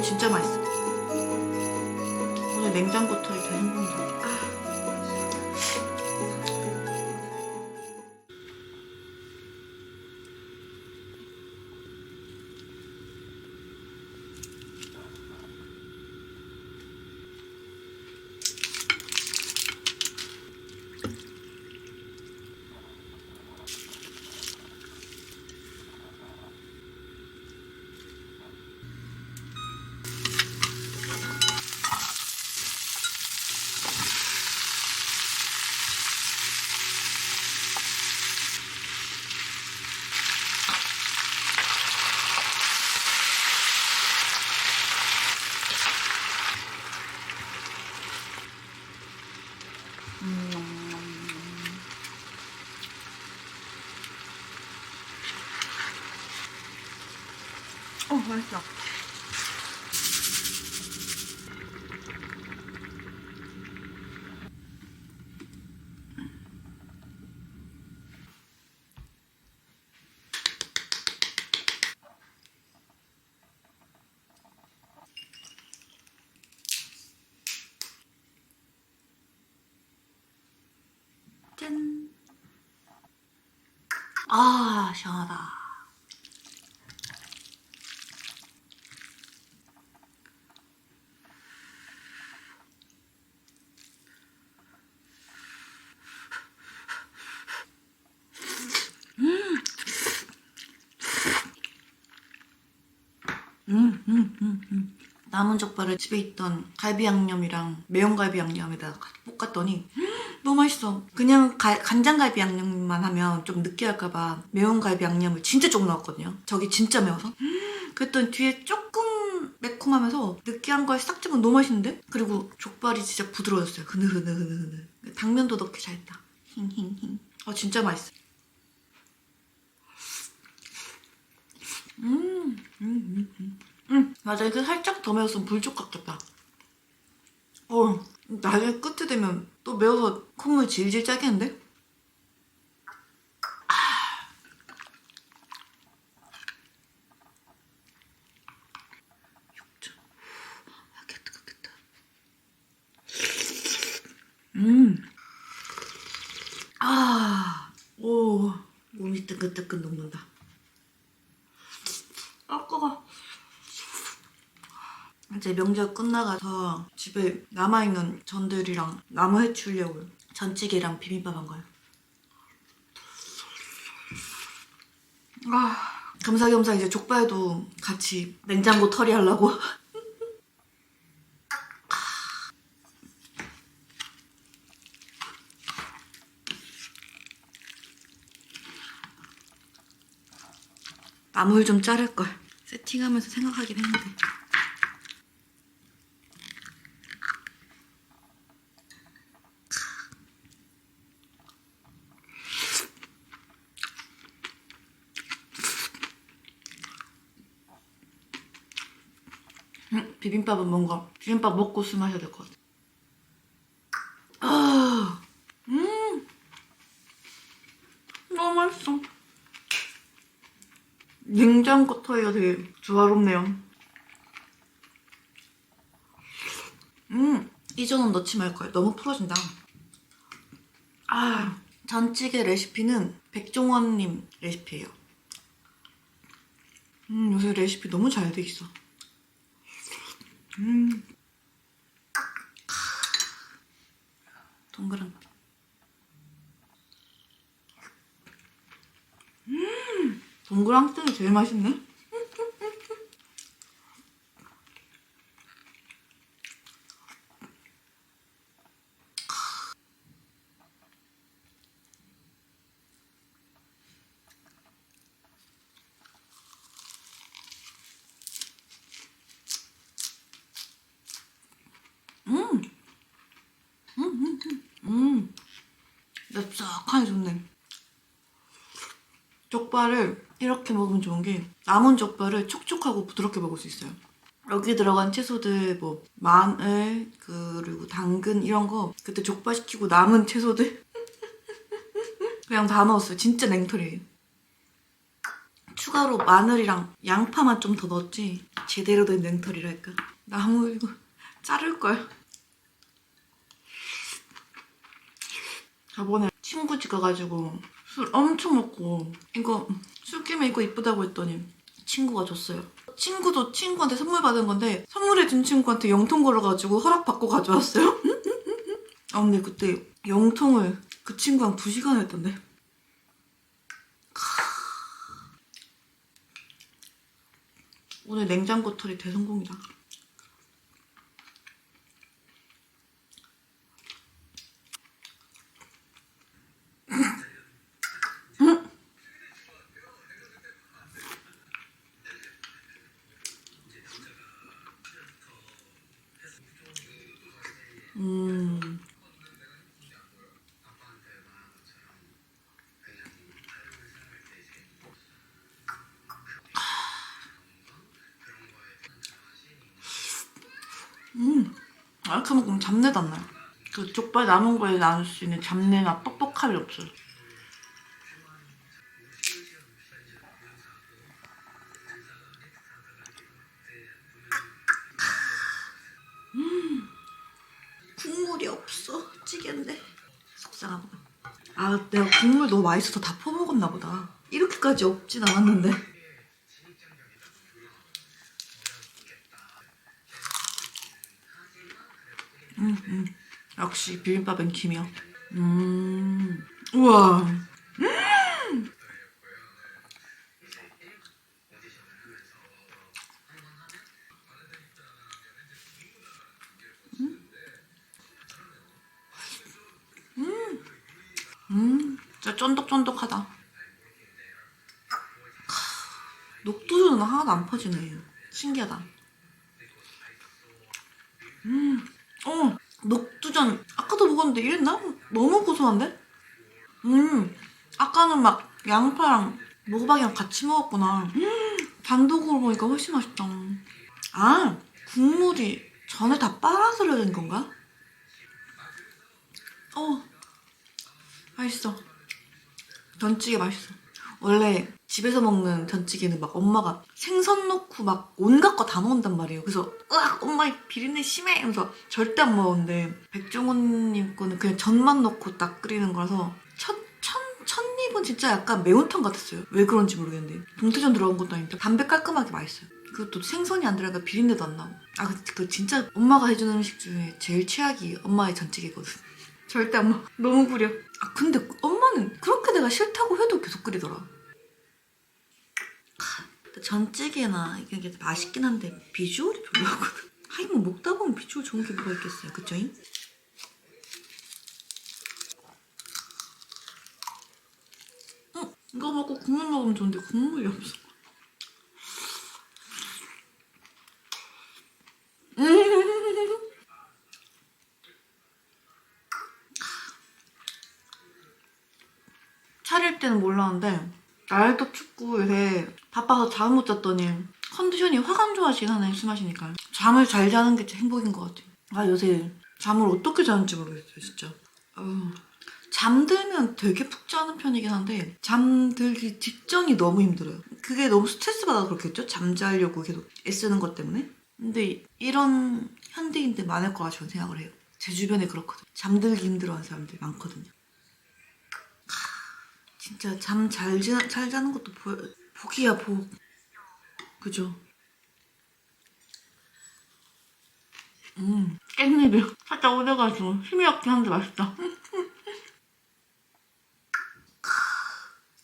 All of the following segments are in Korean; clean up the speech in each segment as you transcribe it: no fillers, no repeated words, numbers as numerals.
진짜 맛있어. 오늘 냉장고 털이 대성공이다. 맛있어. 짠. 아, 시원하다. 남은 족발을 집에 있던 갈비 양념이랑 매운 갈비 양념에다가 볶았더니 너무 맛있어. 그냥 간장갈비 양념만 하면 좀 느끼할까봐 매운 갈비 양념을 진짜 조금 넣었거든요. 저기 진짜 매워서. 그랬더니 뒤에 조금 매콤하면서 느끼한 걸 싹 집으면 너무 맛있는데? 그리고 족발이 진짜 부드러웠어요. 흐느흐느흐느. 당면도 넣기 잘했다. 힝힝힝. 진짜 맛있어. 맞아. 이게 살짝 더 매웠으면 불족 같겠다. 나중에 끝에 되면 또 매워서 콧물 질질 짜겠는데? 육즙. 개 뜨겁겠다. 오, 몸이 뜨끈뜨끈 녹는다. 뜨거워. 이제 명절 끝나가서 집에 남아있는 전들이랑 나무 해치우려고 전찌개랑 비빔밥 한 거예요. 겸사겸사 이제 족발도 같이 냉장고 털이 하려고. 나물 좀 자를걸. 세팅하면서 생각하긴 했는데. 비빔밥은 뭔가 비빔밥 먹고 술 마셔야 될 것 같아. 너무 맛있어. 냉장고 털이가 되게 조화롭네요. 이전은 넣지 말걸. 너무 풀어진다. 전찌개 레시피는 백종원님 레시피예요. 요새 레시피 너무 잘 돼 있어. 동그란. 동그랑땡이 제일 맛있네. 맵싹하니 좋네. 족발을 이렇게 먹으면 좋은 게 남은 족발을 촉촉하고 부드럽게 먹을 수 있어요. 여기 들어간 채소들 뭐 마늘 그리고 당근 이런 거 그때 족발 시키고 남은 채소들 그냥 다 넣었어요. 진짜 냉털이에요. 추가로 마늘이랑 양파만 좀 더 넣었지 제대로 된 냉털이랄까. 나무 이거 자를걸. 저번에 친구 집 가가지고 술 엄청 먹고 이거 술 깨면 이거 이쁘다고 했더니 친구가 줬어요. 친구도 친구한테 선물 받은 건데 선물해준 친구한테 영통 걸어가지고 허락받고 가져왔어요. 아 근데 그때 영통을 그 친구랑 2시간 했던데. 오늘 냉장고 털이 대성공이다. 이렇게 먹으면 잡내도 안 나요. 그 족발 남은 거에 나눌 수 있는 잡내나 뻑뻑함이 없어요. 국물이 없어. 찌개인데. 속상하구나. 아, 내가 국물 너무 맛있어서 다 퍼먹었나 보다. 이렇게까지 없진 않았는데. 역시 비빔밥엔 김이야. 우와. 진짜 쫀득쫀득하다. 녹두전은 하나도 안 퍼지네. 신기하다. 녹두전 아까도 먹었는데 이랬나? 너무 고소한데? 아까는 막 양파랑 모박이랑 같이 먹었구나. 단독으로 보니까 훨씬 맛있다. 아, 국물이 전에 다 빨아서 된 건가? 맛있어. 전찌개 맛있어. 원래 집에서 먹는 전찌개는 막 엄마가 생선 넣고 막 온갖 거 다 넣는단 말이에요. 그래서 으악 엄마 이 비린내 심해 이러면서 절대 안 먹었는데 백종원님 거는 그냥 전만 넣고 딱 끓이는 거라서 첫입은 진짜 약간 매운탕 같았어요. 왜 그런지 모르겠는데 동태전 들어간 것도 아닌데 담백 깔끔하게 맛있어요. 그것도 생선이 안 들어가니까 비린내도 안 나고. 아, 그 진짜 엄마가 해주는 음식 중에 제일 최악이 엄마의 전찌개거든. 절대 안 먹어. 너무 구려. 아 근데 엄마는 그렇게 내가 싫다고 해도 계속 끓이더라. 전찌개나 이게 맛있긴 한데 비주얼이 별로거든. 하긴 뭐 먹다 보면 비주얼 좋은 게 뭐가 있겠어요. 그쵸?잉? 이거 먹고 국물 먹으면 좋은데 국물이 없어. 차릴 때는 몰랐는데 날도 춥고 요새 바빠서 잠 못 잤더니 컨디션이 확 안 좋아지긴 하네. 술 마시니까 잠을 잘 자는 게 진짜 행복인 것 같아. 아 요새 잠을 어떻게 자는지 모르겠어요 진짜. 잠들면 되게 푹 자는 편이긴 한데 잠들기 직전이 너무 힘들어요. 그게 너무 스트레스 받아서 그렇겠죠? 잠자려고 계속 애쓰는 것 때문에. 근데 이런 현대인들 많을 거라 저는 생각을 해요. 제 주변에 그렇거든. 잠들기 힘들어하는 사람들 많거든요. 진짜 잠 잘 자는 것도 복이야 복. 그죠? 깻잎이 살짝 오래가지고 힘이 없긴 한데 맛있다.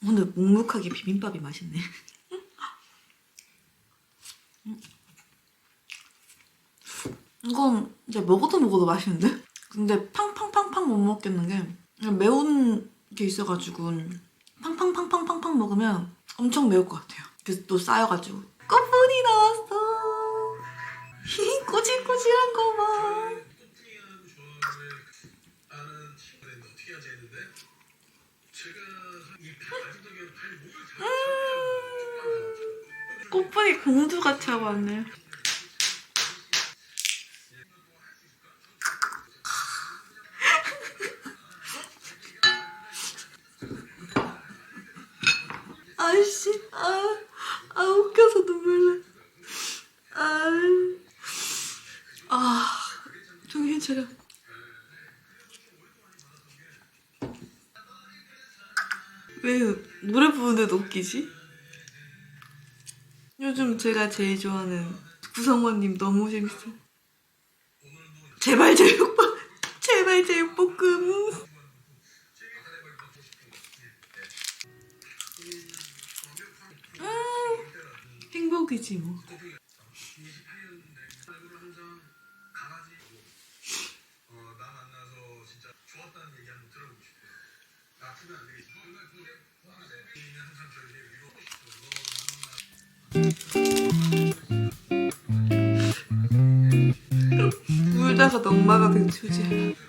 오늘 묵묵하게 비빔밥이 맛있네. 이건 이제 먹어도 맛있는데? 근데 팡팡팡팡 못 먹겠는 게 그냥 매운 게 있어가지고 팡팡팡팡팡팡 먹으면 엄청 매울 것 같아요. 그래서 또 쌓여가지고 꽃분이 나왔어. 꼬질꼬질한 거 봐. 꽃분이 공주같이 하고 왔네. 아이씨, 눈물 나. 정신 차려. 왜 노래 부르는데도 웃기지? 요즘 제가 제일 좋아하는 구성원님 너무 재밌어. 제발 제육볶음. 제발 제육볶음. 행복이지 뭐. 울다가 넉마가 된 주제.